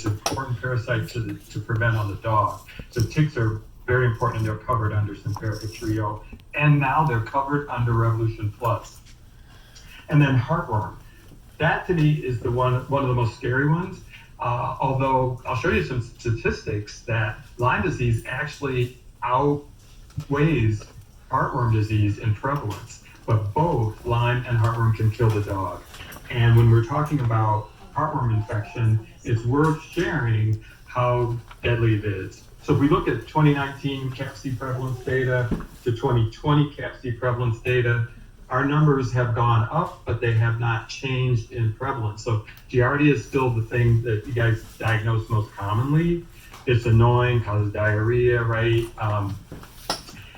such an important parasite to prevent on the dog. So ticks are very important, and they're covered under Simperica Trio, and now they're covered under Revolution Plus. And then heartworm. That to me is one of the most scary ones. Although I'll show you some statistics that Lyme disease actually outweighs heartworm disease in prevalence, but both Lyme and heartworm can kill the dog. And when we're talking about heartworm infection, it's worth sharing how deadly it is. So if we look at 2019 CAPC prevalence data to 2020 CAPC prevalence data, our numbers have gone up, but they have not changed in prevalence. So Giardia is still the thing that you guys diagnose most commonly. It's annoying, causes diarrhea, right?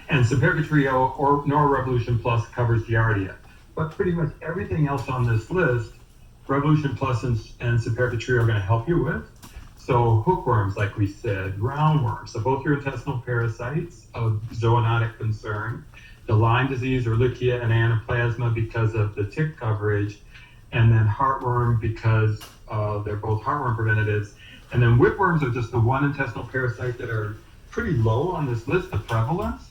And Simperica Trio or Revolution Plus covers Giardia. But pretty much everything else on this list, Revolution Plus and Simperica Trio are going to help you with. So hookworms, like we said, roundworms, so both your intestinal parasites of zoonotic concern, the Lyme disease, Ehrlichia, and Anaplasma because of the tick coverage, and then heartworm because they're both heartworm preventatives. And then whipworms are just the one intestinal parasite that are pretty low on this list of prevalence,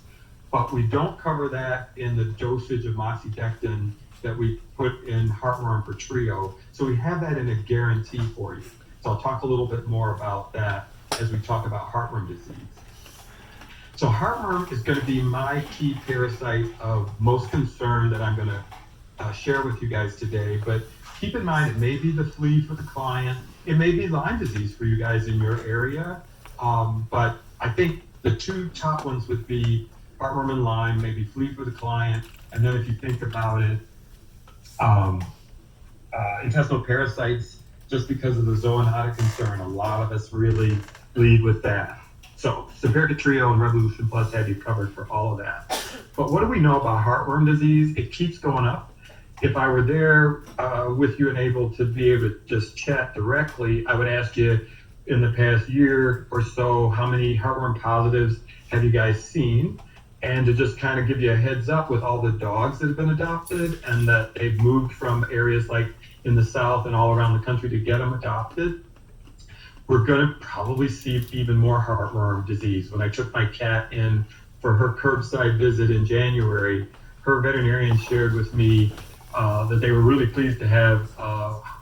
but we don't cover that in the dosage of moxidectin that we put in heartworm for Trio. So we have that in a guarantee for you. So I'll talk a little bit more about that as we talk about heartworm disease. So heartworm is going to be my key parasite of most concern that I'm going to share with you guys today. But keep in mind, it may be the flea for the client. It may be Lyme disease for you guys in your area. But I think the two top ones would be heartworm and Lyme, maybe flea for the client. And then if you think about it, intestinal parasites, just because of the zoonotic concern, a lot of us really lead with that. So Simperica Trio and Revolution Plus have you covered for all of that. But what do we know about heartworm disease? It keeps going up. If I were there with you and able to be able to just chat directly, I would ask you in the past year or so, how many heartworm positives have you guys seen? And to just kind of give you a heads up with all the dogs that have been adopted and that they've moved from areas like in the South and all around the country to get them adopted, we're going to probably see even more heartworm disease. When I took my cat in for her curbside visit in January, her veterinarian shared with me that they were really pleased to have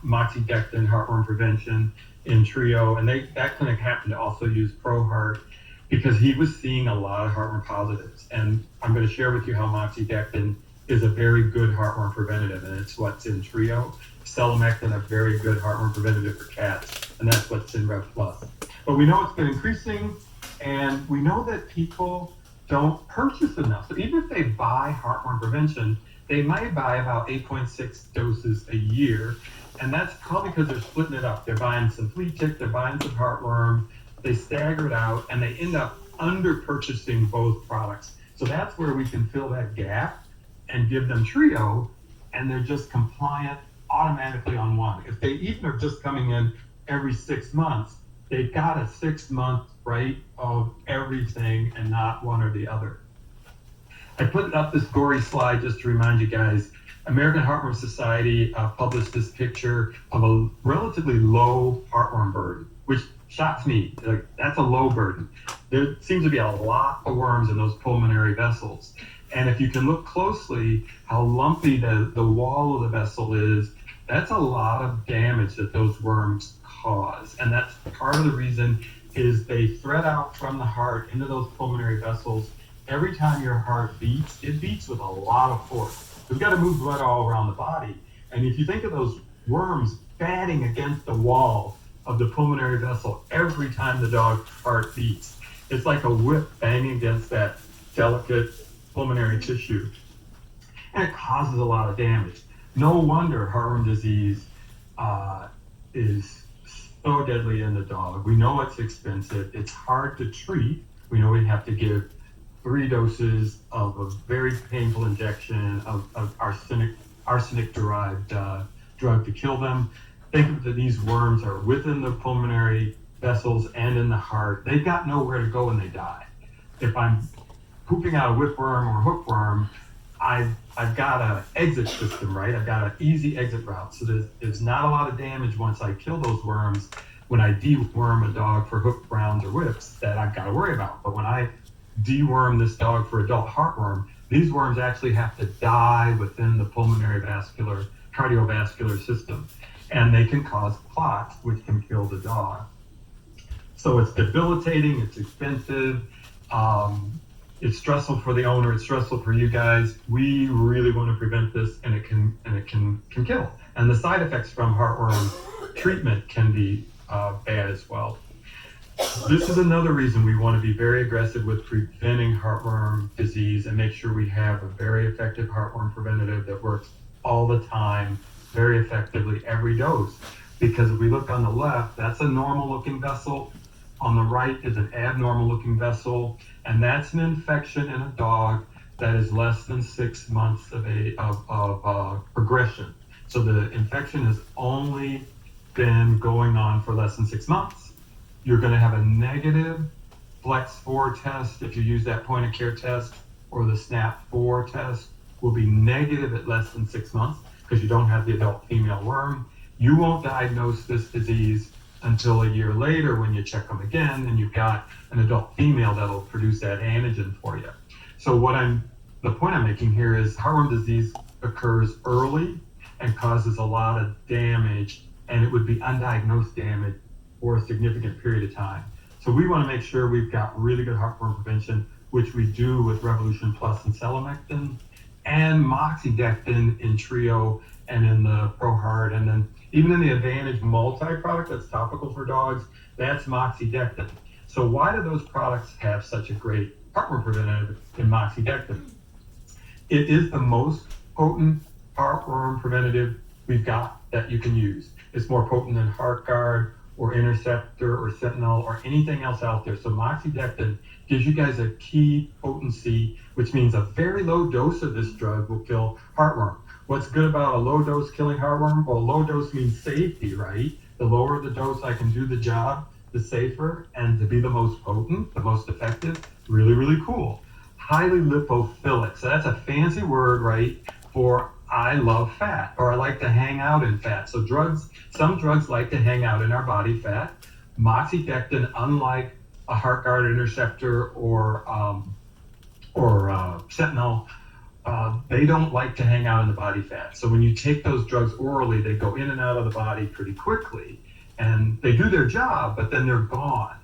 moxidectin heartworm prevention in Trio, and that clinic happened to also use ProHeart because he was seeing a lot of heartworm positives. And I'm going to share with you how moxidectin is a very good heartworm preventative, and it's what's in Trio. Selamectin, a very good heartworm preventative for cats, and that's what's in Rev Plus. But we know it's been increasing, and we know that people don't purchase enough. So even if they buy heartworm prevention, they might buy about 8.6 doses a year, and that's probably because they're splitting it up. They're buying some flea tick, they're buying some heartworm, they stagger it out, and they end up under purchasing both products. So that's where we can fill that gap and give them Trio, and they're just compliant automatically on one. If they even are just coming in every 6 months, they've got a 6 month right of everything and not one or the other. I put up this gory slide just to remind you guys. American Heartworm Society published this picture of a relatively low heartworm burden, which shocks me. Like, that's a low burden. There seems to be a lot of worms in those pulmonary vessels. And if you can look closely how lumpy the wall of the vessel is, that's a lot of damage that those worms cause. And that's part of the reason is they thread out from the heart into those pulmonary vessels. Every time your heart beats, it beats with a lot of force. We've got to move blood all around the body. And if you think of those worms batting against the wall of the pulmonary vessel every time the dog's heart beats, it's like a whip banging against that delicate pulmonary tissue. And it causes a lot of damage. No wonder heartworm disease is so deadly in the dog. We know it's expensive. It's hard to treat. We know we have to give 3 doses of a very painful injection of arsenic-derived drug to kill them. Think of that these worms are within the pulmonary vessels and in the heart. They've got nowhere to go when they die. If I'm pooping out a whipworm or hookworm, I've got an exit system, right? I've got an easy exit route. So there's not a lot of damage once I kill those worms, when I deworm a dog for hook browns or whips that I've got to worry about. But when I deworm this dog for adult heartworm, these worms actually have to die within the pulmonary cardiovascular system, and they can cause clots, which can kill the dog. So it's debilitating, it's expensive, it's stressful for the owner, it's stressful for you guys. We really want to prevent this, and it can kill. And the side effects from heartworm treatment can be bad as well. This is another reason we want to be very aggressive with preventing heartworm disease and make sure we have a very effective heartworm preventative that works all the time, very effectively every dose. Because if we look on the left, that's a normal looking vessel. On the right is an abnormal looking vessel, and that's an infection in a dog that is less than 6 months of progression. So the infection has only been going on for less than 6 months. You're going to have a negative Flex4 test if you use that point of care test, or the SNAP4 test will be negative at less than 6 months because you don't have the adult female worm. You won't diagnose this disease until a year later when you check them again and you've got an adult female that'll produce that antigen for you. So the point I'm making here is heartworm disease occurs early and causes a lot of damage, and it would be undiagnosed damage for a significant period of time. So we want to make sure we've got really good heartworm prevention, which we do with Revolution Plus and selamectin and moxidectin in Trio and in the ProHeart, and then even in the Advantage multi-product that's topical for dogs, that's moxidectin. So why do those products have such a great heartworm preventative in moxidectin? It is the most potent heartworm preventative we've got that you can use. It's more potent than HeartGuard or Interceptor or Sentinel or anything else out there. So moxidectin gives you guys a key potency, which means a very low dose of this drug will kill heartworm. What's good about a low dose killing heartworm? Well, low dose means safety, right? The lower the dose I can do the job, the safer, and to be the most potent, the most effective, really, really cool. Highly lipophilic. So that's a fancy word, right, for I love fat, or I like to hang out in fat. So some drugs like to hang out in our body fat. Moxidectin, unlike a HeartGuard Interceptor or Sentinel, they don't like to hang out in the body fat. So when you take those drugs orally, they go in and out of the body pretty quickly, and they do their job, but then they're gone.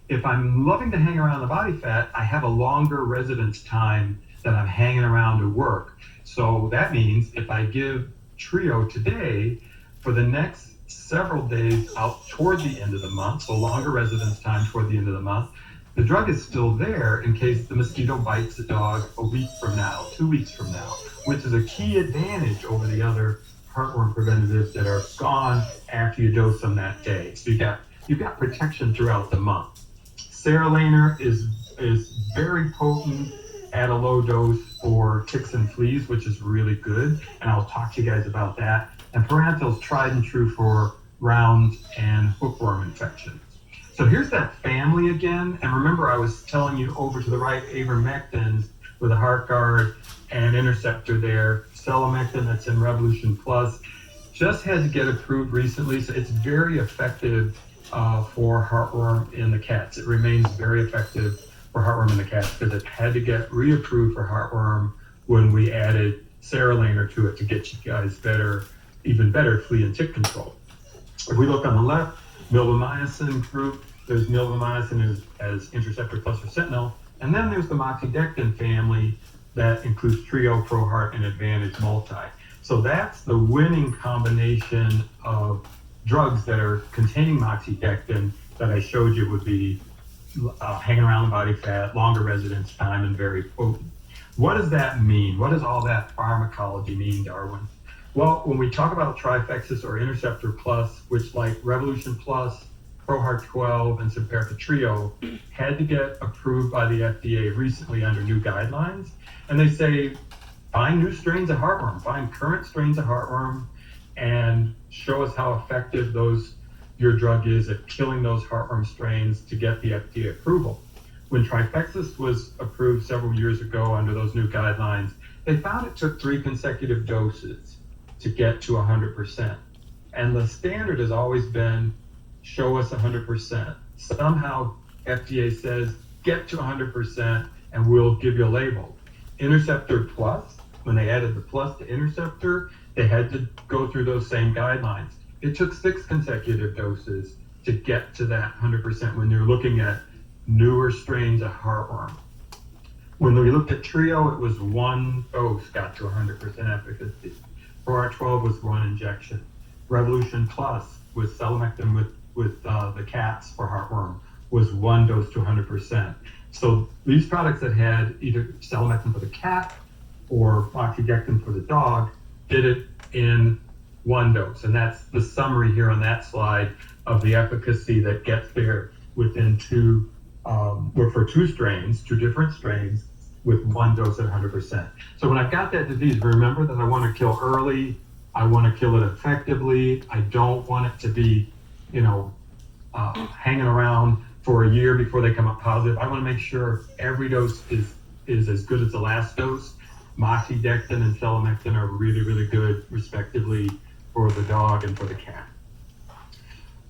If I'm loving to hang around the body fat, I have a longer residence time that I'm hanging around to work. So that means if I give Trio today, for the next several days out toward the end of the month, so longer residence time toward the end of the month, the drug is still there in case the mosquito bites the dog a week from now, 2 weeks from now, which is a key advantage over the other heartworm preventatives that are gone after you dose them that day. So you've got protection throughout the month. Seralainer is very potent at a low dose for ticks and fleas, which is really good, and I'll talk to you guys about that. And Parental's tried and true for rounds and hookworm infections. So here's that family again, and remember I was telling you over to the right, avermectins with a HeartGuard and Interceptor there, selamectin that's in Revolution Plus, just had to get approved recently, so it's very effective for heartworm in the cats. It remains very effective for heartworm in the cats because it had to get reapproved for heartworm when we added Seralainer to it to get you guys even better flea and tick control. If we look on the left, milbemycin group, there's milbemycin as Interceptor Plus or Sentinel, and then there's the moxidectin family that includes Trio, ProHeart, and Advantage Multi. So that's the winning combination of drugs that are containing moxidectin that I showed you would be hanging around the body fat, longer residence time, and very potent. What does that mean? What does all that pharmacology mean, Darwin? Well, when we talk about Trifexis or Interceptor Plus, which like Revolution Plus, ProHeart 12, and Simperica Trio had to get approved by the FDA recently under new guidelines, and they say, find new strains of heartworm, find current strains of heartworm, and show us how effective your drug is at killing those heartworm strains to get the FDA approval. When Trifexis was approved several years ago under those new guidelines, they found it took 3 consecutive doses to get to 100%. And the standard has always been show us 100%. Somehow FDA says, get to 100% and we'll give you a label. Interceptor Plus, when they added the plus to Interceptor, they had to go through those same guidelines. It took 6 consecutive doses to get to that 100% when you're looking at newer strains of heartworm. When we looked at Trio, it was 1 dose got to 100% efficacy. ProR12 was 1 injection. Revolution Plus with selamectin with the cats for heartworm was 1 dose to 100%. So these products that had either selamectin for the cat or moxidectin for the dog did it in 1 dose. And that's the summary here on that slide of the efficacy that gets there within 2, for 2 strains, 2 different strains with 1 dose at 100%. So when I've got that disease, remember that I want to kill early, I want to kill it effectively. I don't want it to be, hanging around for a year before they come up positive. I want to make sure every dose is as good as the last dose. Moxidectin and selamectin are really, really good, respectively, for the dog and for the cat.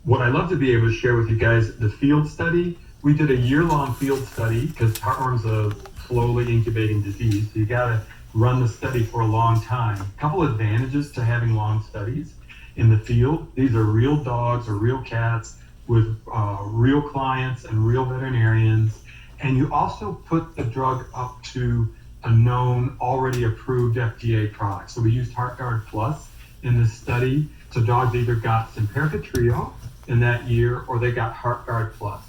What I love to be able to share with you guys, the field study. We did a year-long field study because heartworm's a slowly incubating disease. So you got to run the study for a long time. A couple advantages to having long studies in the field. These are real dogs or real cats with real clients and real veterinarians. And you also put the drug up to a known, already approved FDA product. So we used HeartGuard Plus in this study. So dogs either got Simperica Trio in that year or they got HeartGuard Plus.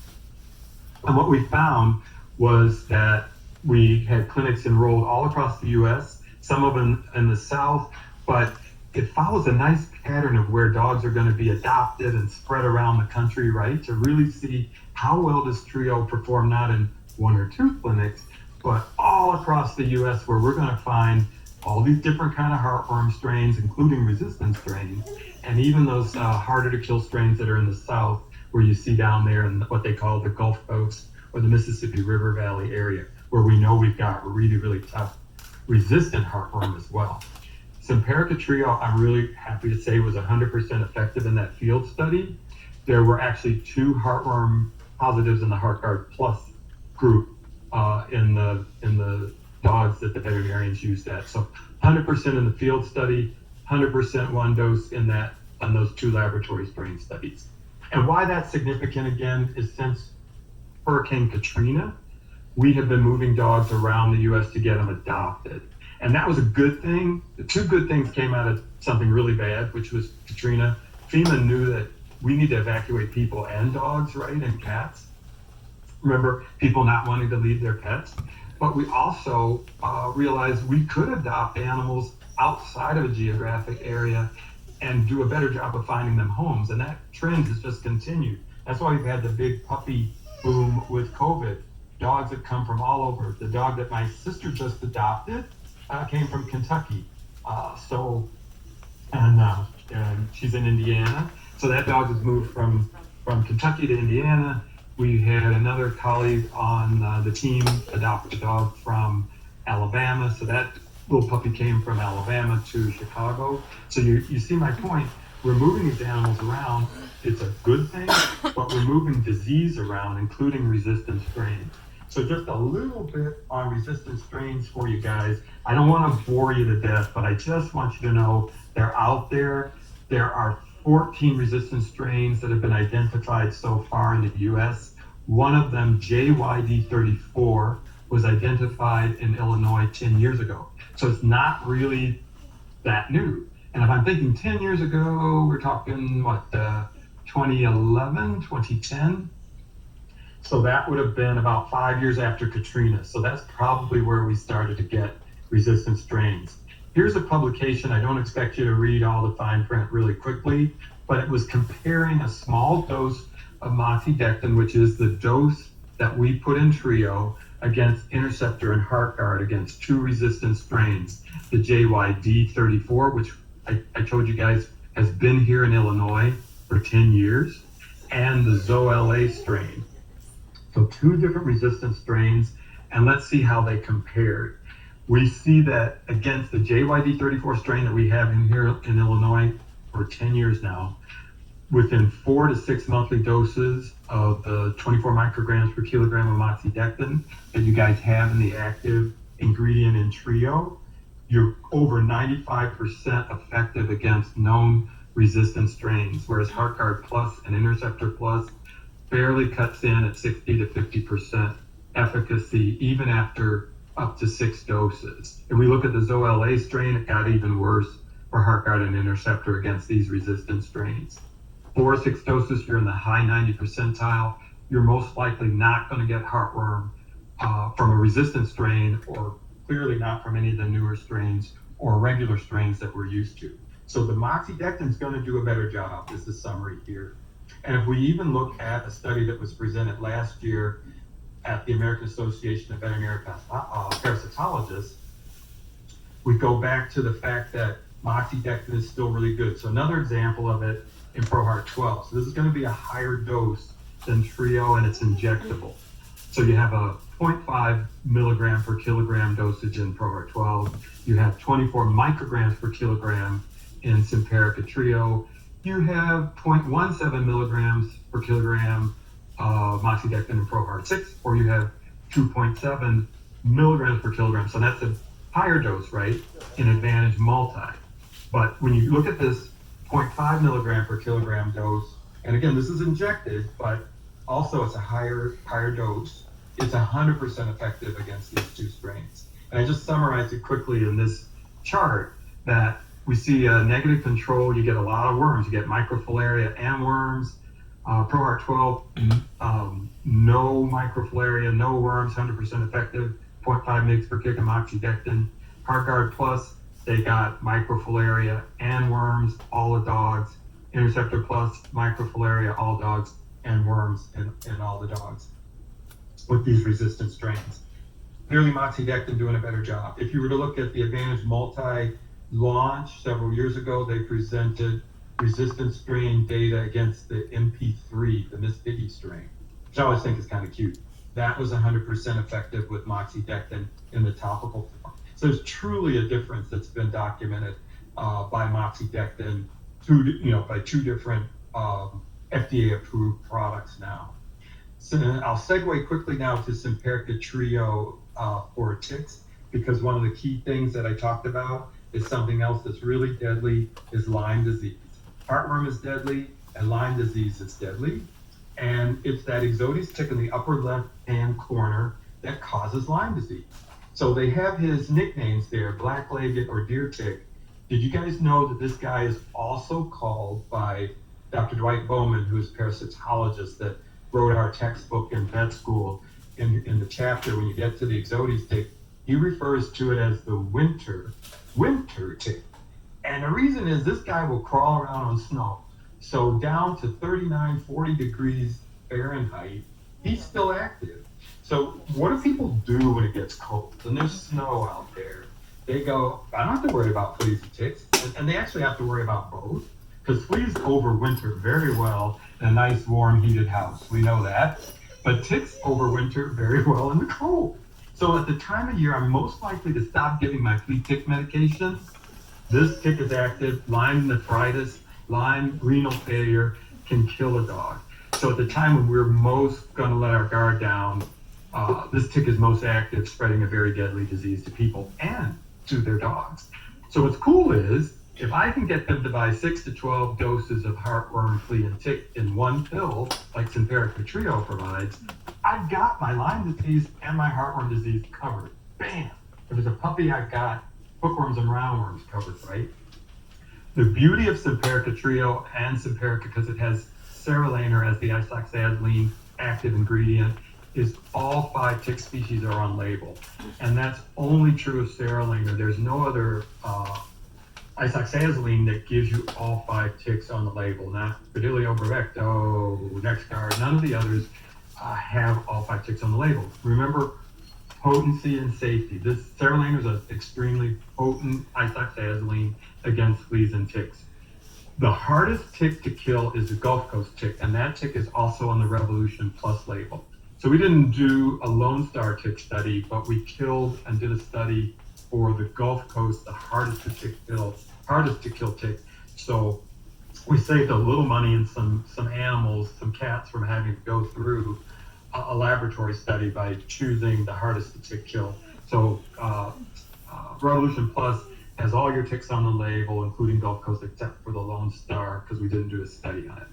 And what we found was that we had clinics enrolled all across the U.S., some of them in the South, but it follows a nice pattern of where dogs are going to be adopted and spread around the country, right? To really see how well does Trio perform, not in 1 or 2 clinics, but all across the U.S. where we're going to find all these different kind of heartworm strains, including resistant strains, and even those harder to kill strains that are in the South, where you see down there in what they call the Gulf Coast or the Mississippi River Valley area, where we know we've got really, really tough resistant heartworm as well. Simperica Trio, I'm really happy to say, was 100% effective in that field study. There were actually 2 heartworm positives in the HeartGuard Plus group in the dogs that the veterinarians used that. So 100% in the field study, 100% 1 dose on those 2 laboratory strain studies. And why that's significant again is since Hurricane Katrina, we have been moving dogs around the U.S. to get them adopted. And that was a good thing. The 2 good things came out of something really bad, which was Katrina. FEMA knew that we need to evacuate people and dogs, right, and cats. Remember, people not wanting to leave their pets. But we also realized we could adopt animals outside of a geographic area and do a better job of finding them homes. And that trend has just continued. That's why we've had the big puppy boom with COVID. Dogs that come from all over. The dog that my sister just adopted came from Kentucky. And she's in Indiana. So that dog has moved from Kentucky to Indiana. We had another colleague on the team adopt a dog from Alabama. So that little puppy came from Alabama to Chicago. So you see my point. We're moving these animals around. It's a good thing, but we're moving disease around, including resistant strains. So just a little bit on resistant strains for you guys. I don't want to bore you to death, but I just want you to know they're out there. There are 14 resistant strains that have been identified so far in the U.S. One of them, JYD34, was identified in Illinois 10 years ago. So it's not really that new. And if I'm thinking 10 years ago, we're talking, 2011, 2010? So that would have been about 5 years after Katrina. So that's probably where we started to get resistant strains. Here's a publication. I don't expect you to read all the fine print really quickly, but it was comparing a small dose of moxidectin, which is the dose that we put in Trio, against Interceptor and HeartGuard against 2 resistant strains, the JYD34, which I told you guys has been here in Illinois for 10 years, and the ZOLA strain. So 2 different resistant strains, and let's see how they compared. We see that against the JYD34 strain that we have in here in Illinois for 10 years now, within 4 to 6 monthly doses of the 24 micrograms per kilogram of moxidectin that you guys have in the active ingredient in Trio, you're over 95% effective against known resistant strains, whereas HeartGuard Plus and Interceptor Plus barely cuts in at 60 to 50% efficacy, even after up to 6 doses. And we look at the ZOLA strain, it got even worse for HeartGuard and Interceptor against these resistant strains. 4 or 6 doses, you're in the high 90 percentile. You're most likely not going to get heartworm from a resistant strain, or clearly not from any of the newer strains or regular strains that we're used to. So the moxidectin is going to do a better job, is the summary here. And if we even look at a study that was presented last year at the American Association of Veterinary Parasitologists, we go back to the fact that moxidectin is still really good. So another example of it in ProHeart 12. So this is going to be a higher dose than Trio, and it's injectable. So you have a 0.5 milligram per kilogram dosage in ProHeart 12. You have 24 micrograms per kilogram in Simperica Trio. You have 0.17 milligrams per kilogram moxidectin in ProHeart 6, or you have 2.7 milligrams per kilogram. So that's a higher dose, right, in Advantage Multi. But when you look at this 0.5 milligram per kilogram dose, and again, this is injected, but also it's a higher dose, it's 100% effective against these 2 strains. And I just summarized it quickly in this chart that we see a negative control. You get a lot of worms. You get microfilaria and worms. ProHeart 12, no microfilaria, no worms, 100% effective, 0.5 mg per kg of moxidectin. HeartGuard Plus, they got microfilaria and worms, all the dogs. Interceptor Plus, microfilaria, all dogs, and worms in all the dogs with these resistant strains. Clearly moxidectin doing a better job. If you were to look at the Advantage Multi launch several years ago, they presented resistant strain data against the MP3, the Miss Piggy strain, which I always think is kind of cute. That was 100% effective with moxidectin in the topical form. So there's truly a difference that's been documented by moxidectin by 2 different FDA-approved products now. So I'll segue quickly now to Simperica Trio for ticks, because one of the key things that I talked about is something else that's really deadly, is Lyme disease. Heartworm is deadly, and Lyme disease is deadly. And it's that Ixodes tick in the upper left-hand corner that causes Lyme disease. So they have his nicknames there, black-legged or deer tick. Did you guys know that this guy is also called by Dr. Dwight Bowman, who's a parasitologist that wrote our textbook in vet school? In the chapter, when you get to the Ixodes tick, he refers to it as the winter tick. And the reason is this guy will crawl around on snow. So down to 39, 40 degrees Fahrenheit, he's still active. So what do people do when it gets cold and there's snow out there? They go, I don't have to worry about fleas and ticks. And they actually have to worry about both, because fleas overwinter very well in a nice, warm, heated house. We know that. But ticks overwinter very well in the cold. So at the time of year I'm most likely to stop giving my flea tick medication, this tick is active. Lyme nephritis, Lyme renal failure can kill a dog. So at the time when we're most going to let our guard down, this tick is most active, spreading a very deadly disease to people and to their dogs. So what's cool is, if I can get them to buy 6 to 12 doses of heartworm, flea, and tick in one pill, like Simperica Trio provides, I've got my Lyme disease and my heartworm disease covered. Bam! If it's a puppy, I've got hookworms and roundworms covered, right? The beauty of Simperica Trio and Simperica, because it has serraline as the isoxazoline active ingredient, is all 5 tick species are on label. And that's only true of serraline. There's no other isoxazoline that gives you all 5 ticks on the label. Not Spidilio Brevecto, NexGard, none of the others have all 5 ticks on the label. Remember, potency and safety. This serraline is an extremely potent isoxazoline against fleas and ticks. The hardest tick to kill is the Gulf Coast tick, and that tick is also on the Revolution Plus label. So we didn't do a Lone Star tick study, but we killed and did a study for the Gulf Coast, the hardest to kill tick. So we saved a little money and some animals, some cats, from having to go through a laboratory study by choosing the hardest to tick kill. So Revolution Plus has all your ticks on the label, including Gulf Coast, except for the Lone Star, because we didn't do a study on it.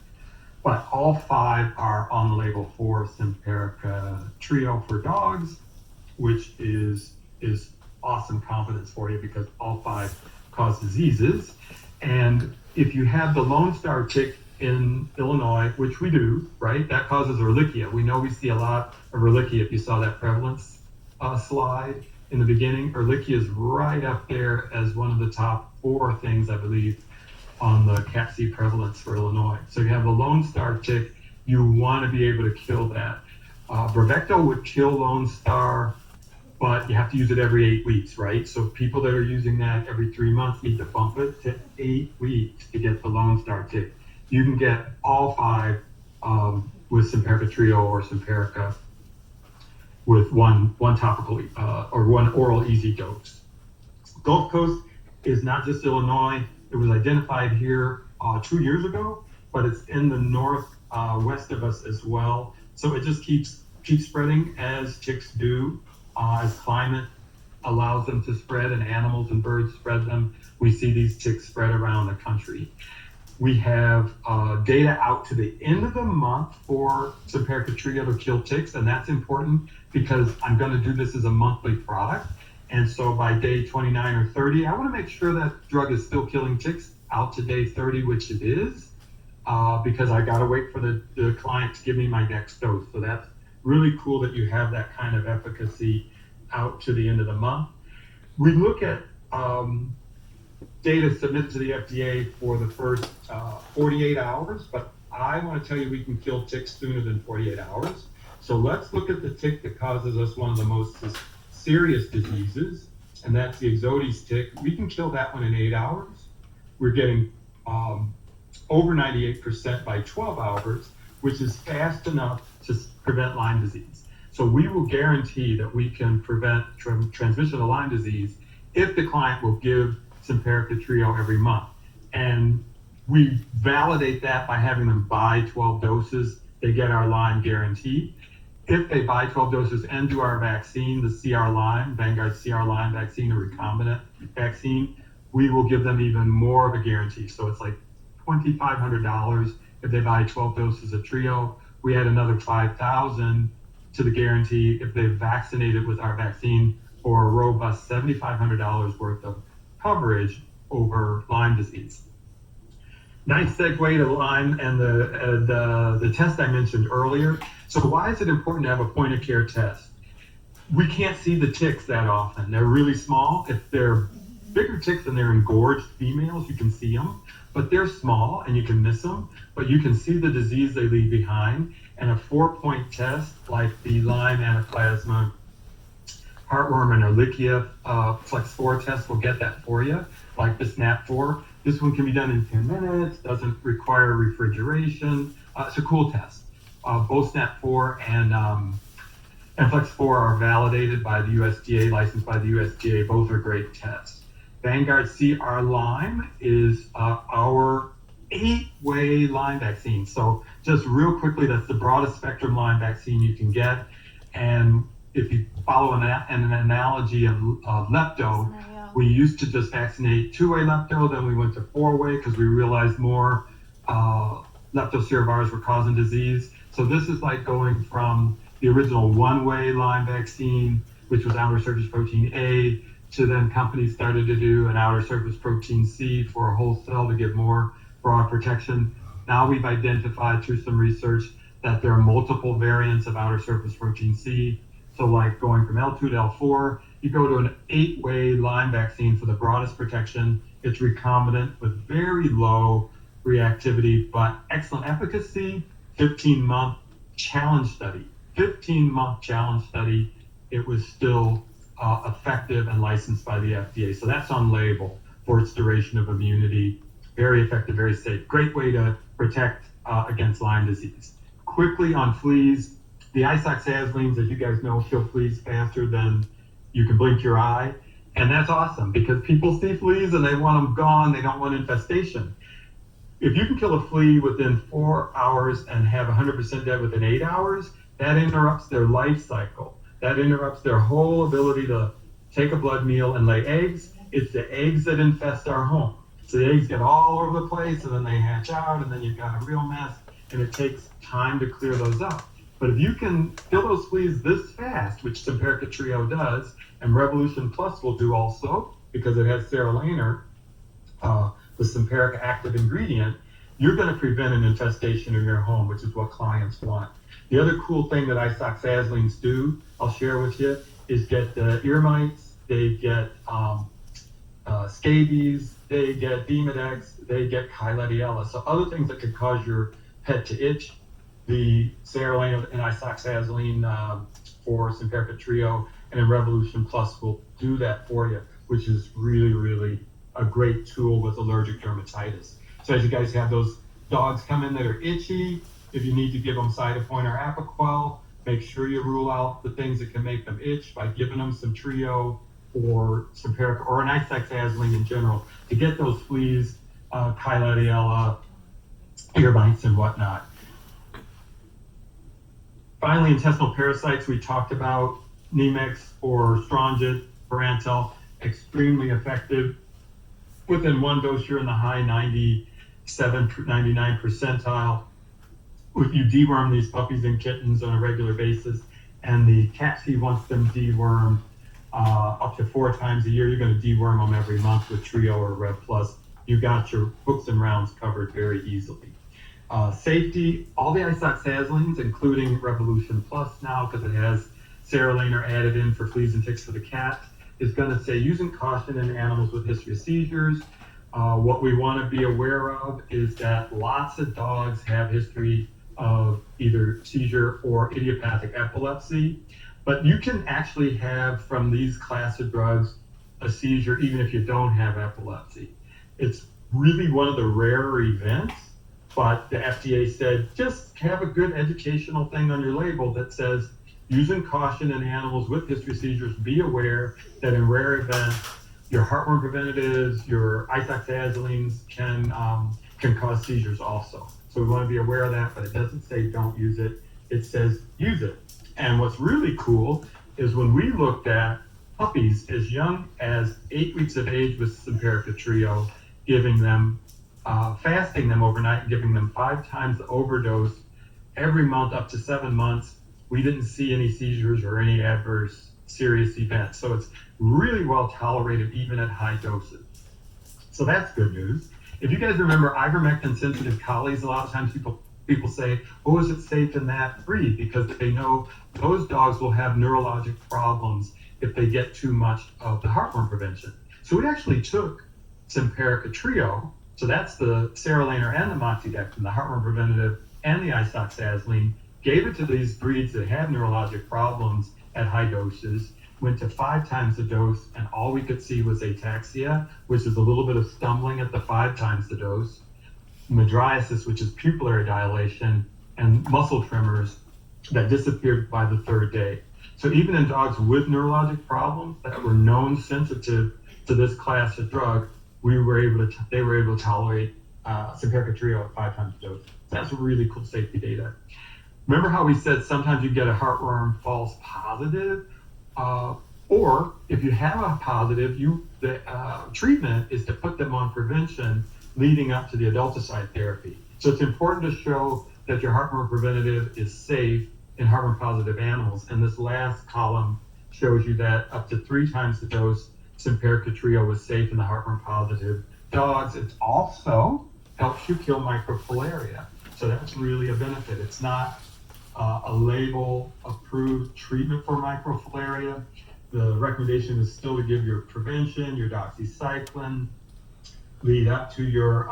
But all 5 are on the label for Simperica Trio for dogs, which is awesome confidence for you, because all 5 cause diseases. And if you have the Lone Star tick in Illinois, which we do, right, that causes Ehrlichia. We know we see a lot of Ehrlichia if you saw that prevalence slide in the beginning. Ehrlichia is right up there as one of the top 4 things, I believe, on the Cat C prevalence for Illinois. So you have the Lone Star tick, you want to be able to kill that. Bravecto would kill Lone Star, but you have to use it every 8 weeks, right? So people that are using that every 3 months need to bump it to 8 weeks to get the Lone Star tick. You can get all 5 with Simperica Trio or Simperica with one topical or one oral easy dose. Gulf Coast is not just Illinois. It was identified here 2 years ago, but it's in the north west of us as well. So it just keeps spreading as ticks do, as climate allows them to spread and animals and birds spread them. We see these ticks spread around the country. We have data out to the end of the month for Simperica Trio to kill ticks, and that's important because I'm going to do this as a monthly product. And so by day 29 or 30, I want to make sure that drug is still killing ticks out to day 30, which it is, because I got to wait for the client to give me my next dose. So that's really cool that you have that kind of efficacy out to the end of the month. We look at data submitted to the FDA for the first 48 hours, but I want to tell you we can kill ticks sooner than 48 hours. So let's look at the tick that causes us one of the most serious diseases, and that's the Ixodes tick. We can kill that one in 8 hours. We're getting over 98% by 12 hours, which is fast enough to prevent Lyme disease. So we will guarantee that we can prevent transmission of Lyme disease if the client will give Simperica Trio every month. And we validate that by having them buy 12 doses. They get our Lyme guarantee. If they buy 12 doses and do our vaccine, the CR Lyme, Vanguard CR Lyme vaccine, a recombinant vaccine, we will give them even more of a guarantee. So it's like $2,500 if they buy 12 doses of Trio. We add another $5,000 to the guarantee if they vaccinated with our vaccine, for a robust $7,500 worth of coverage over Lyme disease. Nice segue to Lyme and the test I mentioned earlier. So why is it important to have a point of care test? We can't see the ticks that often. They're really small. If they're bigger ticks and they're engorged females, you can see them, but they're small and you can miss them, but you can see the disease they leave behind. And a 4-point test like the Lyme, Anaplasma, heartworm, and Ehrlichia Flex 4 test will get that for you, like the SNAP 4. This one can be done in 10 minutes, doesn't require refrigeration. It's a cool test. Both SNAP 4 and Flex 4 are validated by the USDA, licensed by the USDA. Both are great tests. Vanguard CR Lyme is our 8-way Lyme vaccine. So just real quickly, that's the broadest spectrum Lyme vaccine you can get. And if you follow an analogy of lepto, we used to just vaccinate 2-way lepto, then we went to 4-way because we realized more leptospirovirus were causing disease. So this is like going from the original 1-way Lyme vaccine, which was outer surface protein A, to then companies started to do an outer surface protein C for a whole cell to give more broad protection. Now we've identified through some research that there are multiple variants of outer surface protein C. So like going from L2 to L4, you go to an 8-way Lyme vaccine for the broadest protection. It's recombinant with very low reactivity, but excellent efficacy. 15-month challenge study. 15-month challenge study. It was still effective and licensed by the FDA. So that's on label for its duration of immunity. Very effective, very safe. Great way to protect against Lyme disease. Quickly on fleas, the isoxazolines, as you guys know, kill fleas faster than you can blink your eye. And that's awesome because people see fleas and they want them gone. They don't want infestation. if you can kill a flea within 4 hours and have 100% dead within 8 hours, that interrupts their life cycle. That interrupts their whole ability to take a blood meal and lay eggs. It's the eggs that infest our home. So the eggs get all over the place, and then they hatch out, and then you've got a real mess, and it takes time to clear those up. But if you can kill those fleas this fast, which Simperica Trio does, and Revolution Plus will do also, because it has serolaner, the Simperica active ingredient, you're going to prevent an infestation in your home, which is what clients want. The other cool thing that isoxazolines do, I'll share with you, is get ear mites, they get scabies, they get Demodex, they get Klebsiella. So other things that could cause your pet to itch, the serolaner and isoxazoline for Simperica Trio and then Revolution Plus will do that for you, which is really, really a great tool with allergic dermatitis. So as you guys have those dogs come in that are itchy, if you need to give them Cytopoint or Apoquel, make sure you rule out the things that can make them itch by giving them some Trio or Simperica or an isoxazoline in general to get those fleas, Klebsiella, ear bites, and whatnot. Finally, intestinal parasites, we talked about Nemex or Strongit, Parantel, extremely effective. Within one dose, you're in the high 97, 99 percentile. If you deworm these puppies and kittens on a regular basis, and the cat feed wants them dewormed up to 4 times a year, you're going to deworm them every month with Trio or Rev Plus. You got your hooks and rounds covered very easily. Safety, all the isoxazolines, including Revolution Plus now, because it has serolaner added in for fleas and ticks for the cat, is going to say using caution in animals with history of seizures. What we want to be aware of is that lots of dogs have history of either seizure or idiopathic epilepsy, but you can actually have from these class of drugs a seizure even if you don't have epilepsy. It's really one of the rarer events, but the FDA said just have a good educational thing on your label that says using caution in animals with history of seizures, be aware that in rare events, your heartworm preventatives, your isoxazolines can cause seizures also. So we want to be aware of that, but it doesn't say don't use it. It says use it. And what's really cool is when we looked at puppies as young as 8 weeks of age with Simperica Trio, giving them, fasting them overnight and giving them 5 times the overdose every month up to 7 months, we didn't see any seizures or any adverse serious events. So it's really well tolerated even at high doses. So that's good news. If you guys remember ivermectin sensitive collies, a lot of times people say, oh, is it safe in that breed? Because they know those dogs will have neurologic problems if they get too much of the heartworm prevention. So we actually took Simperica Trio, so that's the serolaner and the moxidectin, the heartworm preventative and the isoxazoline, gave it to these breeds that had neurologic problems at high doses, went to 5 times the dose, and all we could see was ataxia, which is a little bit of stumbling at the 5 times the dose, mydriasis, which is pupillary dilation, and muscle tremors that disappeared by the 3rd day. So even in dogs with neurologic problems that were known sensitive to this class of drug, they were able to tolerate Simperica Trio at 5 times the dose. So that's really cool safety data. Remember how we said sometimes you get a heartworm false positive? Or if you have a positive, the treatment is to put them on prevention leading up to the adulticide therapy. So it's important to show that your heartworm preventative is safe in heartworm positive animals. And this last column shows you that up to 3 times the dose, Simperica Trio was safe in the heartworm positive dogs. It also helps you kill microfilaria. So that's really a benefit. It's not a label approved treatment for microfilaria. The recommendation is still to give your prevention, your doxycycline, lead up to your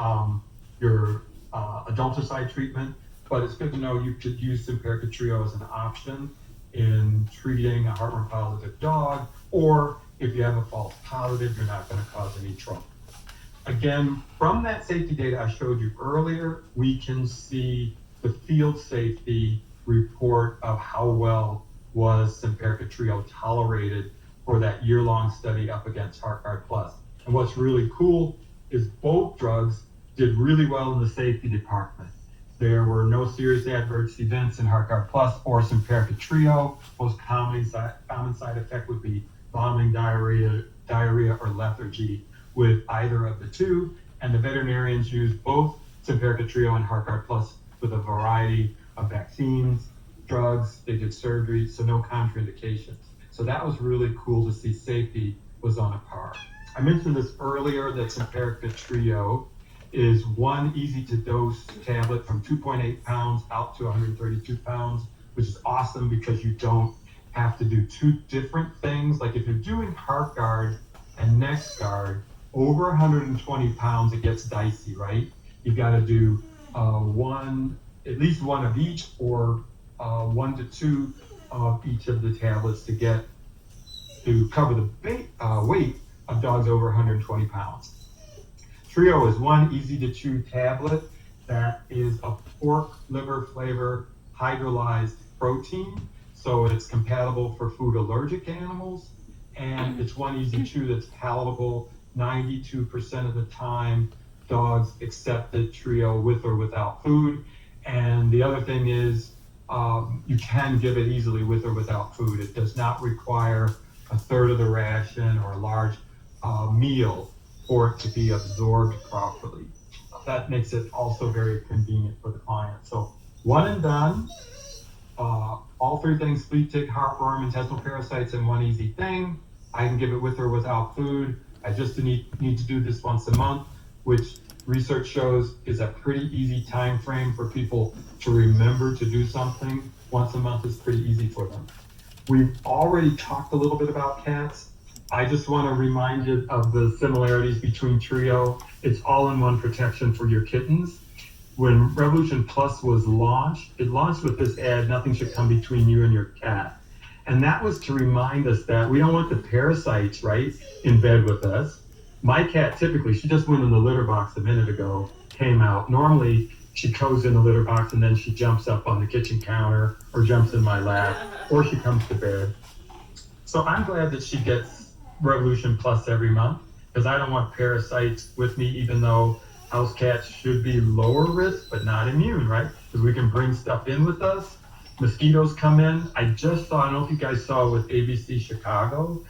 adulticide treatment. But it's good to know you could use Simperica Trio as an option in treating a heartworm positive dog, or if you have a false positive, you're not going to cause any trouble. Again, from that safety data I showed you earlier, we can see the field safety report of how well was Simperica Trio tolerated for that year-long study up against HeartGuard Plus. And what's really cool is both drugs did really well in the safety department. There were no serious adverse events in HeartGuard Plus or Simperica Trio. Most common side effect would be vomiting, diarrhea, or lethargy with either of the two. And the veterinarians used both Simperica Trio and HeartGuard Plus with a variety of vaccines, drugs. They did surgery, so no contraindications. So that was really cool to see safety was on a par. I mentioned this earlier that Simperica Trio is one easy to dose tablet from 2.8 pounds out to 132 pounds, which is awesome because you don't have to do two different things. Like if you're doing HeartGuard and NexGuard over 120 pounds, it gets dicey, right? You got to do at least one of each, or 1 to 2 of each of the tablets to cover the weight of dogs over 120 pounds. Trio is one easy to chew tablet that is a pork liver flavor hydrolyzed protein. So it's compatible for food allergic animals, and it's one easy chew that's palatable. 92% of the time, dogs accept the Trio with or without food. And the other thing is, you can give it easily with or without food. It does not require a third of the ration or a large meal for it to be absorbed properly. That makes it also very convenient for the client. So one and done. All three things: flea, tick, heartworm, intestinal parasites, in one easy thing. I can give it with or without food. I just need to do this once a month, which research shows is a pretty easy time frame for people to remember to do something. Once a month is pretty easy for them. We've already talked a little bit about cats. I just want to remind you of the similarities between Trio. It's all-in-one protection for your kittens. When Revolution Plus was launched, it launched with this ad: nothing should come between you and your cat. And that was to remind us that we don't want the parasites, right, in bed with us. My cat, typically, she just went in the litter box a minute ago, came out. Normally, she goes in the litter box and then she jumps up on the kitchen counter or jumps in my lap or she comes to bed. So I'm glad that she gets Revolution Plus every month, because I don't want parasites with me, even though house cats should be lower risk but not immune, right? Because we can bring stuff in with us. Mosquitoes come in. I just saw, I don't know if you guys saw with ABC Chicago,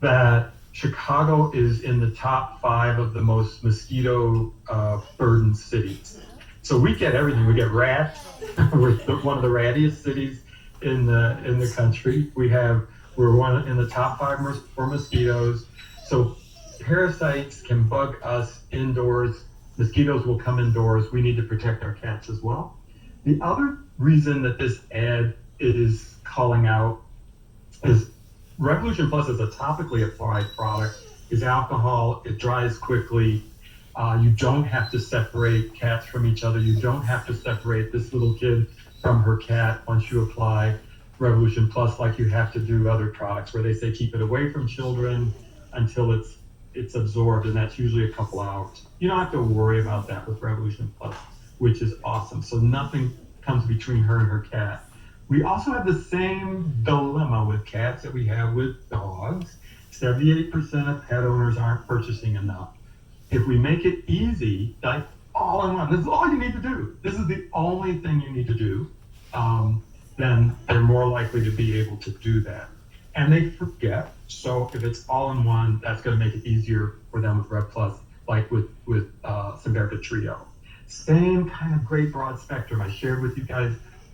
that Chicago is in the top 5 of the most mosquito burdened cities. So we get everything. We get rats. We're one of the rattiest cities in the country. We're one in the top 5 for mosquitoes. So parasites can bug us indoors. Mosquitoes will come indoors. We need to protect our cats as well. The other reason that this ad is calling out is Revolution Plus is a topically applied product, is alcohol, it dries quickly. You don't have to separate cats from each other. You don't have to separate this little kid from her cat once you apply Revolution Plus like you have to do other products where they say keep it away from children until it's absorbed, and that's usually a couple hours. You don't have to worry about that with Revolution Plus, which is awesome. So nothing comes between her and her cat. We also have the same dilemma with cats that we have with dogs. 78% of pet owners aren't purchasing enough. If we make it easy, like all in one, this is all you need to do. This is the only thing you need to do. Then they're more likely to be able to do that. And they forget. So if it's all in one, that's going to make it easier for them with Rev Plus, like with Simperica Trio. Same kind of great broad spectrum. I shared with you guys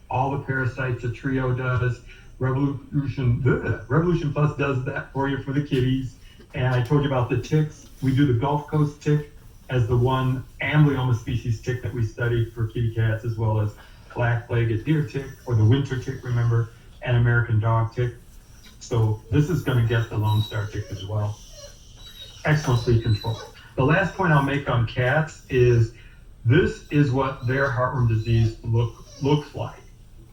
all the parasites a Trio does. Revolution Plus does that for you for the kitties. And I told you about the ticks. We do the Gulf Coast tick as the one amblyoma species tick that we studied for kitty cats, as well as black-legged deer tick, or the winter tick, remember, and American dog tick. So this is going to get the Lone Star tick as well. Excellent flea control. The last point I'll make on cats is this is what their heartworm disease looks like.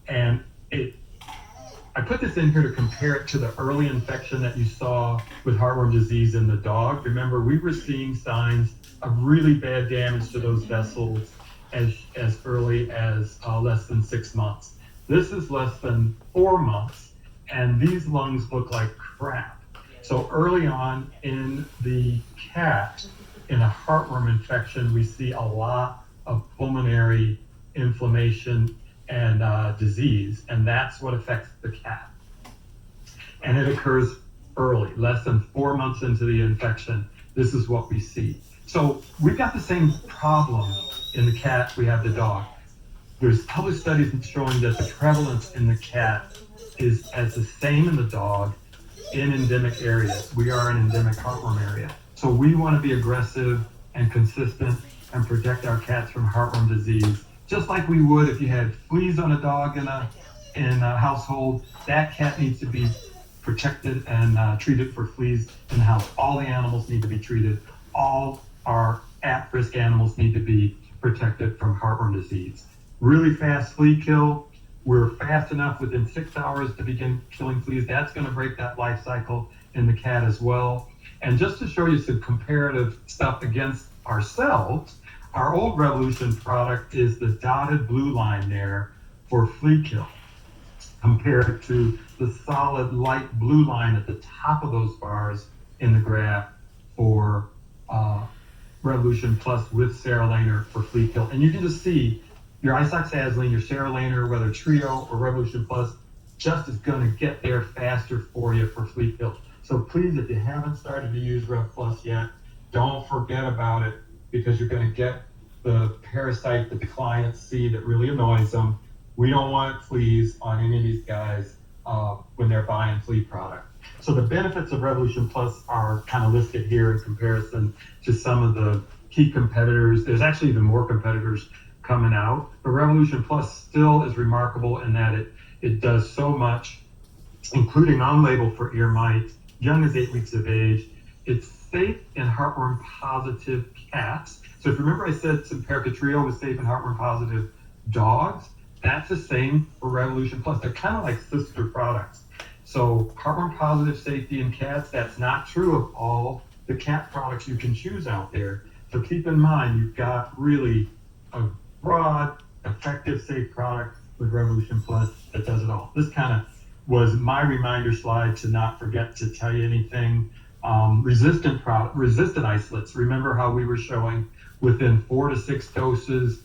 And I put this in here to compare it to the early infection that you saw with heartworm disease in the dog. Remember, we were seeing signs of really bad damage to those vessels as early as less than 6 months. This is less than 4 months, and these lungs look like crap. So early on in the cat, in a heartworm infection, we see a lot of pulmonary inflammation and disease, and that's what affects the cat. And it occurs early, less than 4 months into the infection. This is what we see. So we've got the same problem in the cat we have the dog. There's published studies showing that the prevalence in the cat is as the same in the dog in endemic areas. We are an endemic heartworm area. So we want to be aggressive and consistent and protect our cats from heartworm disease, just like we would if you had fleas on a dog in a household. That cat needs to be protected and treated for fleas in the house. All the animals need to be treated. All our at-risk animals need to be protected from heartworm disease. Really fast flea kill. We're fast enough within 6 hours to begin killing fleas. That's going to break that life cycle in the cat as well. And just to show you some comparative stuff against ourselves, our old Revolution product is the dotted blue line there for flea kill, compared to the solid light blue line at the top of those bars in the graph for Revolution Plus with Seralaner for flea kill. And you can just see your isoxazoline, your Seralaner, whether Trio or Revolution Plus, just is going to get there faster for you for flea kill. So please, if you haven't started to use Rev Plus yet, don't forget about it, because you're going to get the parasite that the clients see that really annoys them. We don't want fleas on any of these guys when they're buying flea product. So the benefits of Revolution Plus are kind of listed here in comparison to some of the key competitors. There's actually even more competitors coming out, but Revolution Plus still is remarkable in that it does so much, including on label for ear mites, young as 8 weeks of age. It's safe in heartworm positive cats. So if you remember, I said Simperica Trio was safe in heartworm positive dogs. That's the same for Revolution Plus. They're kind of like sister products. So heartworm positive safety in cats, that's not true of all the cat products you can choose out there. So keep in mind, you've got really a broad, effective, safe product with Revolution Plus that does it all. This kind of was my reminder slide to not forget to tell you anything. Resistant isolates. Remember how we were showing within 4 to 6 doses,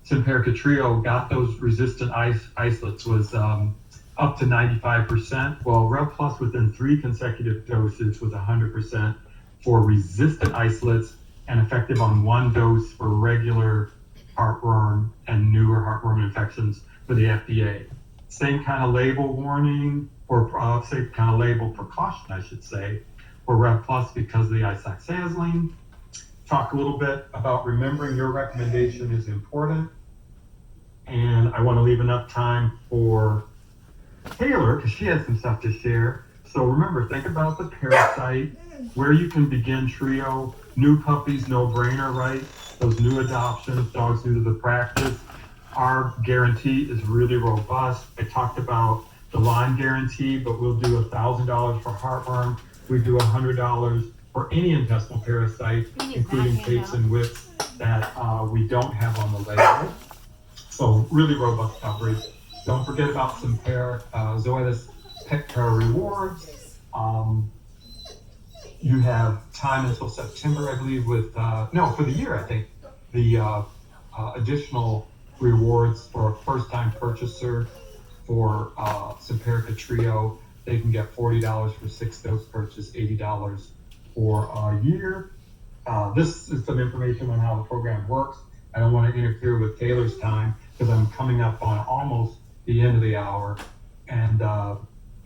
Simperica Trio got those resistant isolates was up to 95%. Well, Rev Plus within 3 consecutive doses was 100% for resistant isolates and effective on 1 dose for regular heartworm and newer heartworm infections for the FDA. Same kind of label warning, or same kind of label precaution, I should say, for Rev Plus because of the isoxazoline. Talk a little bit about remembering your recommendation is important. And I want to leave enough time for Taylor, because she has some stuff to share. So remember, think about the parasite, where you can begin Trio. New puppies, no brainer, right? Those new adoptions, dogs new to the practice. Our guarantee is really robust. I talked about the Lyme guarantee, but we'll do $1,000 for heartworm. We do $100 for any intestinal parasite, including capes and whips that we don't have on the label. So really robust coverage. Don't forget about some Zoetis Pet Care rewards. You have time until September, I believe, with, for the year, I think, the additional rewards for a first-time purchaser for Simperica Trio. They can get $40 for 6-dose purchase, $80 for a year. This is some information on how the program works. I don't want to interfere with Taylor's time because I'm coming up on almost the end of the hour. And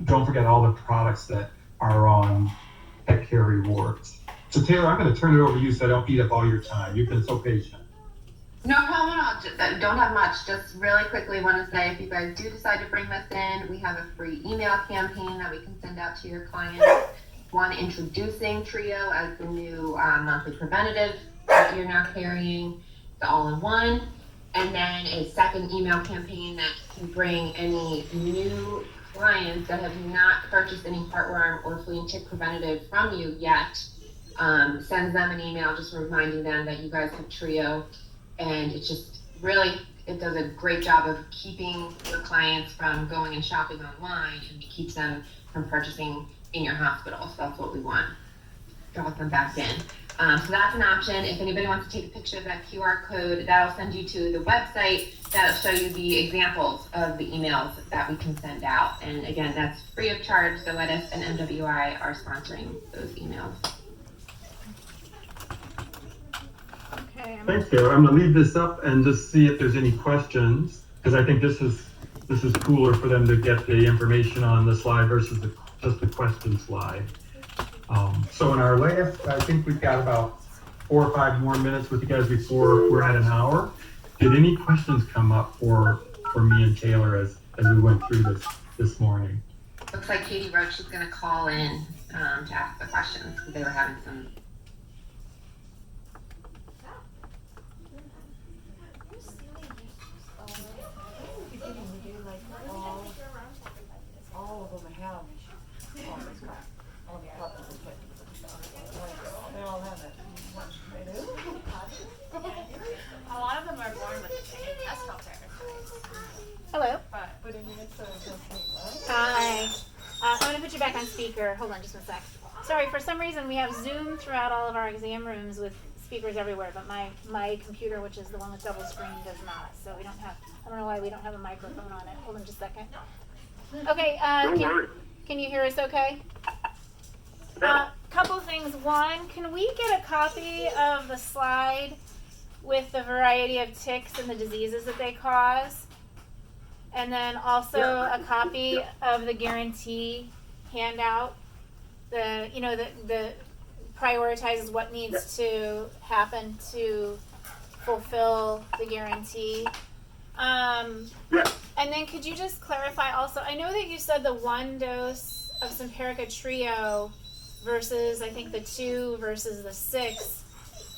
don't forget all the products that are on Pet Care Rewards. So Taylor, I'm going to turn it over to you so I don't eat up all your time. You've been so patient. No problem at all. Don't have much. Just really quickly want to say, if you guys do decide to bring this in, we have a free email campaign that we can send out to your clients. One, introducing Trio as the new monthly preventative that you're now carrying, the all-in-one. And then a second email campaign that can bring any new clients that have not purchased any heartworm or flea and tick preventative from you yet. Sends them an email just reminding them that you guys have Trio. And it's just really, it does a great job of keeping your clients from going and shopping online, and it keeps them from purchasing in your hospital. So that's what we want. Draw them back in. So that's an option. If anybody wants to take a picture of that QR code, that'll send you to the website. That'll show you the examples of the emails that we can send out. And again, that's free of charge. So Zoetis and MWI are sponsoring those emails. Okay. Thanks, Taylor. I'm gonna leave this up and just see if there's any questions, because I think this is cooler for them to get the information on the slide versus just the question slide. So in our last, I think we've got about 4 or 5 more minutes with you guys before we're at an hour. Did any questions come up for me and Taylor as we went through this morning? Looks like Katie wrote she's going to call in to ask the questions because they were having some. All of them have all this crap on the top of the plate. They all have it. They do? A lot of them are born with test filter. Hello. But I mean, it's just Hi. I'm going to put you back on speaker. Hold on just one sec. Sorry, for some reason we have Zoom throughout all of our exam rooms with speakers everywhere, but my computer, which is the one with double screen, does not. So we don't have, I don't know why we don't have a microphone on it. Hold on just a second. Okay, can you hear us okay? Couple things. One, can we get a copy of the slide with the variety of ticks and the diseases that they cause? And then also a copy of the guarantee handout. The prioritizes what needs to happen to fulfill the guarantee. And then could you just clarify also, I know that you said the 1 dose of Simperica Trio versus I think the 2 versus the 6.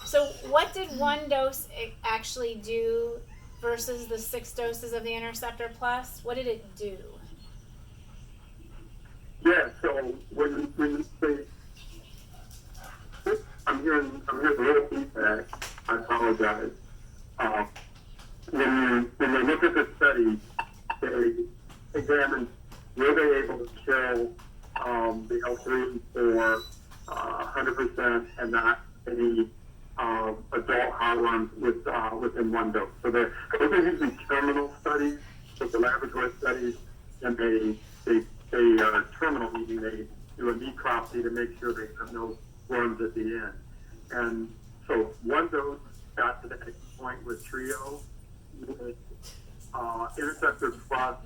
So what did 1 dose actually do versus the 6 doses of the Interceptor Plus? What did it do? Yeah, so when you say, I'm hearing a little feedback, I apologize. When they look at the study, they examine were they able to kill the L3 for 100% and not any adult heartworms within 1 dose. So those are usually terminal studies, so the laboratory studies, and they are terminal, meaning they do a necropsy to make sure they have no worms at the end. And so 1 dose got to the point with Trio, with Interceptor Plus,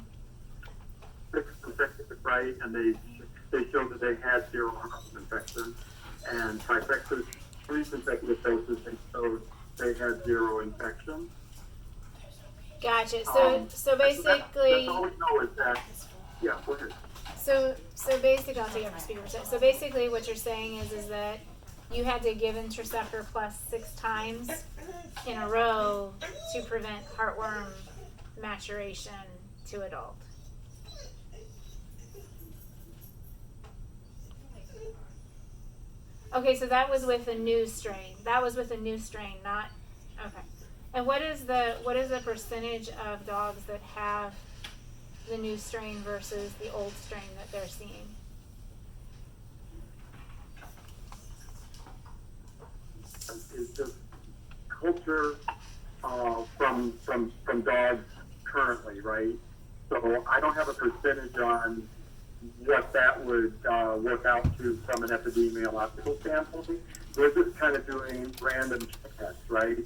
6 consecutive, right, and they showed that they had 0 harms infection, and Trifexa's 3 consecutive doses, they showed they had 0 infection. Gotcha. So basically, that's all we know is that. Yeah, go ahead. So basically, I'll take it from speaker. So basically, what you're saying is that you had to give Interceptor Plus 6 times in a row to prevent heartworm maturation to adult. Okay, so that was with a new strain. Not okay. And what is the percentage of dogs that have the new strain versus the old strain that they're seeing? Is just culture from dogs currently, right? So I don't have a percentage on what that would work out to from an epidemiological standpoint. We're just kind of doing random tests, right?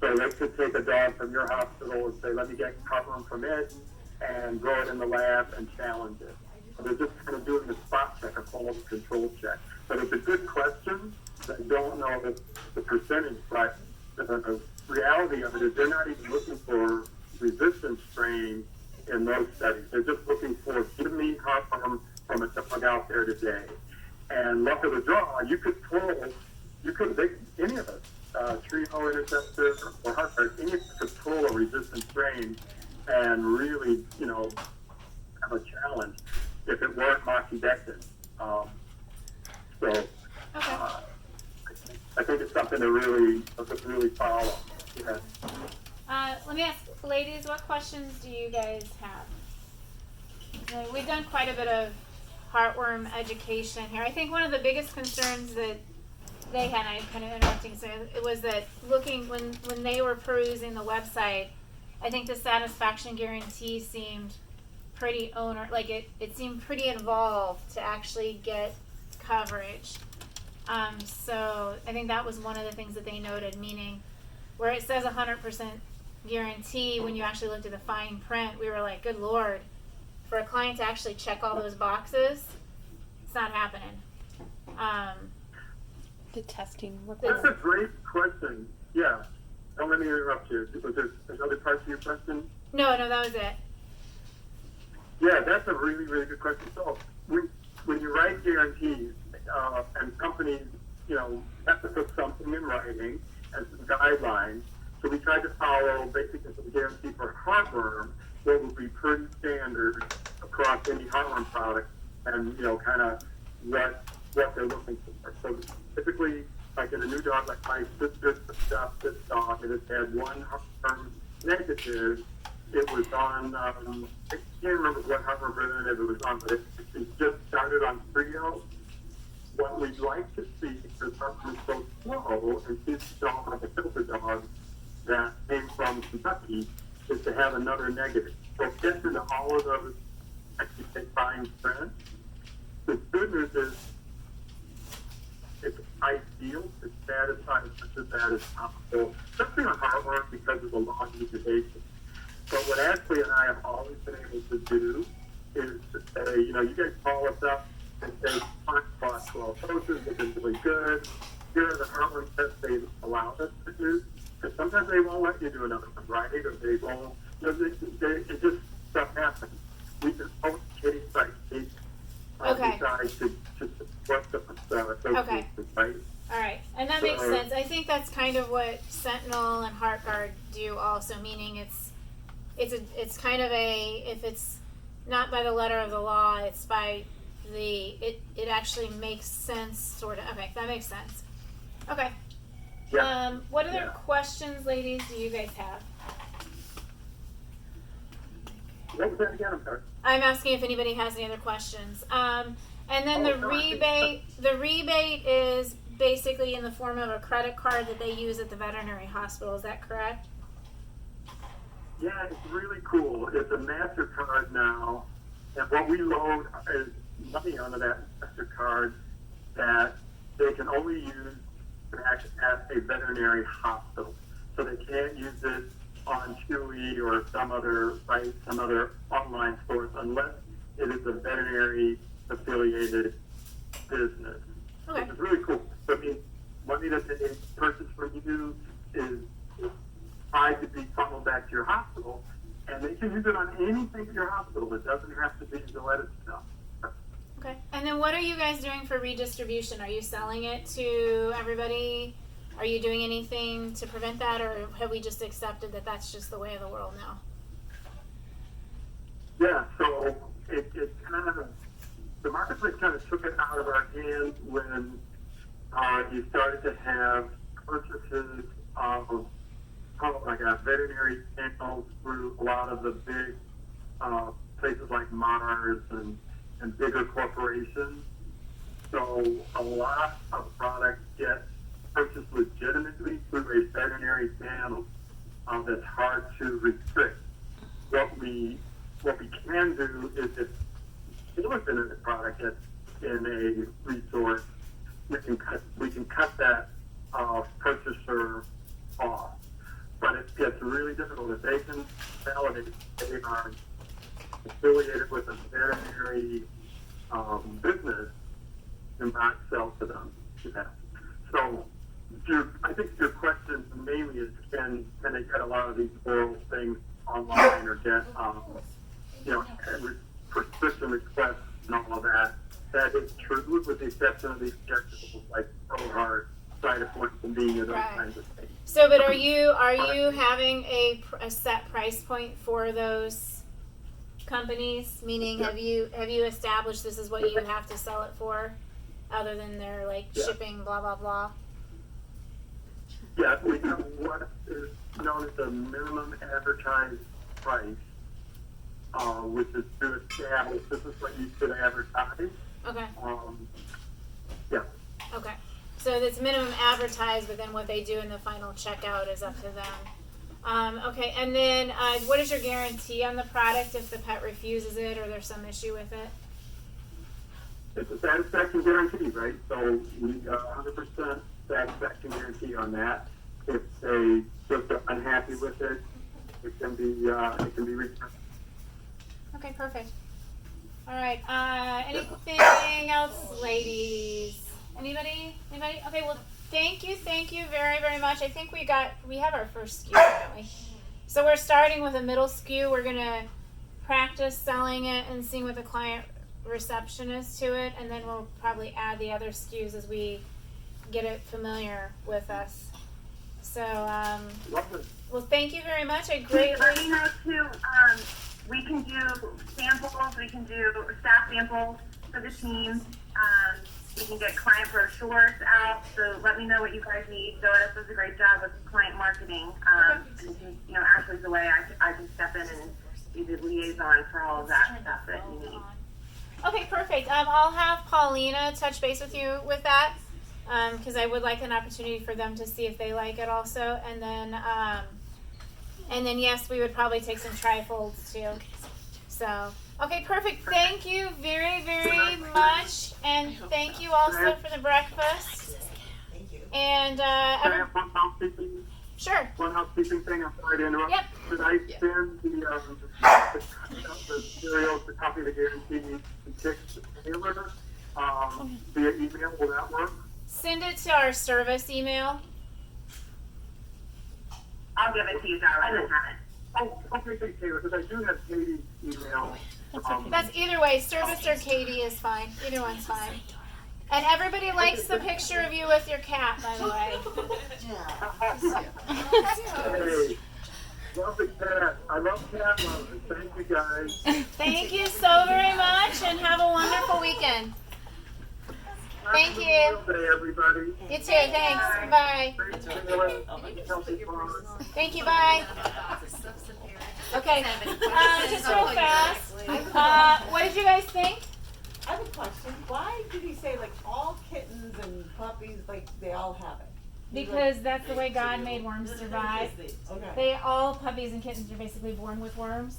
So they could take a dog from your hospital and say, let me get heartworm from it, and grow it in the lab and challenge it. So they're just kind of doing a spot check, a quality control check. But it's a good question. I don't know the percentage, but the reality of it is they're not even looking for resistant strain in those studies. They're just looking for, give me heartworm from a dog out there today. And luck of the draw, you could any of us, Trio, Interceptor, or Heartworm, any of us could pull a resistant strain and really, have a challenge if it weren't moxidectin. I think it's something to really follow. Yeah. Let me ask, ladies, what questions do you guys have? We've done quite a bit of heartworm education here. I think one of the biggest concerns that they had, I'm kind of interrupting, so it was that looking, when they were perusing the website, I think the satisfaction guarantee seemed pretty like it seemed pretty involved to actually get coverage. So I think that was one of the things that they noted, meaning where it says 100% guarantee, when you actually looked at the fine print, we were like, good Lord, for a client to actually check all those boxes, it's not happening. The testing That's a great question. Yeah. Don't let me interrupt you. Was there another part to your question? No, that was it. Yeah, that's a really, really good question. So when you write guarantees, and companies, have to put something in writing and some guidelines. So we tried to follow basically the guarantee for heartworm, what would be pretty standard across any heartworm product, and kind of what they're looking for. So typically, like in a new dog, like my sister adopted this dog, and it had one heartworm negative. It was on, I can't remember what heartworm representative it was on, but it just started on Trio. What we'd like to see, because heartworm is so slow, and she's a dog like a filter dog that came from Kentucky, is to have another negative. So it gets into all of those, actually say, fine print. The good news is, it's ideal to satisfy as much of that as possible, especially on heartworm because of the long incubation. But what Ashley and I have always been able to do is to say, you guys call us up and say, cost 12 doses, they've been really good. Here are the heartworm tests they allow us to do. Because sometimes they won't let you do another one, right? Or they won't, it just, stuff happens. We just post case by case. Okay. Decide to support the Okay. right? All right, and that makes sense. I think that's kind of what Sentinel and HeartGuard do also, meaning it's kind of if it's not by the letter of the law, it's by it actually makes sense, sort of. Okay, that makes sense. Okay. Yeah. What other questions, ladies, do you guys have? What was that again? I'm sorry. I'm asking if anybody has any other questions. And then the rebate is basically in the form of a credit card that they use at the veterinary hospital. Is that correct? Yeah, it's really cool. It's a MasterCard now, and what we load is money onto that MasterCard that they can only use back at a veterinary hospital. So they can't use it on Chewy or some other online source unless it is a veterinary affiliated business. Okay. Which is really cool. So I mean, money that they purchase from you is tried to be funneled back to your hospital, and they can use it on anything at your hospital. It doesn't have to be Zoetis stuff. Okay. And then what are you guys doing for redistribution? Are you selling it to everybody? Are you doing anything to prevent that, or have we just accepted that that's just the way of the world now? Yeah, so it kind of, the marketplace kind of took it out of our hands when you started to have purchases of like veterinary channels through a lot of the big places like Mars and bigger corporations. So a lot of products get purchased legitimately through a veterinary channel that's hard to restrict. What we can do is if it was in a product that's in a resource, we can cut that purchaser off. But it gets really difficult if they can validate they are affiliated with a veterinary business and not sell to them. Yeah. So I think your question mainly is can they get a lot of these oral things online or get prescription requests and all of that. That is true with the exception of these injectables like ProHeart, Cytopoint, Convenient, those kinds of things. So, but are you having a set price point for those companies? Meaning, have you established this is what you have to sell it for, other than their shipping, blah blah blah? Yeah, we have what is known as the minimum advertised price, which is to establish this is what you should advertise. Okay. Yeah. Okay. So it's minimum advertised, but then what they do in the final checkout is up to them. Okay, and then what is your guarantee on the product if the pet refuses it or there's some issue with it? It's a satisfaction guarantee, right? So we 100% satisfaction guarantee on that. If they just are unhappy with it, it can be returned. Okay, perfect. All right. Anything else, ladies? Anybody? Okay. Well, thank you very, very much. I think we have our first SKU, don't we? So we're starting with a middle SKU. We're gonna practice selling it and seeing what the client reception is to it, and then we'll probably add the other SKUs as we get it familiar with us. So, well, thank you very much. I Let greatly. me know too, we can do samples, we can do staff samples for the team. We can get client brochures out, so let me know what you guys need. Doris does a great job with client marketing. And Ashley's the way I can step in and be the liaison for all of that stuff that you need. Okay, perfect. I'll have Paulina touch base with you with that, because I would like an opportunity for them to see if they like it also, and then yes, we would probably take some trifolds too. So, okay, perfect. Thank you very, very much, and thank you also for the breakfast. Thank you. And Can I have one housekeeping? sure. One housekeeping thing. I'm sorry to interrupt. Yep. Should I send the materials, the copy of the guarantee, and text Taylor via email? Will that work? Send it to our service email. I'll give it to you, darling, and have it. Oh, okay, thank you, because I do have Katie's email. That's either way. Service or Katie is fine. Either one's fine. And everybody likes the picture of you with your cat, by the way. Hey, love the cat. I love cat lovers. Thank you, guys. Thank you so very much, and have a wonderful weekend. Thank you. Have a Day, everybody. You too. Thanks. Bye. Thanks, Taylor. Healthy farm. Thank you. Bye. Okay. Just real fast. What did you guys think? I have a question. Why did he say like all kittens and puppies, like they all have it? Because that's the way God made worms survive. Okay. All puppies and kittens are basically born with worms.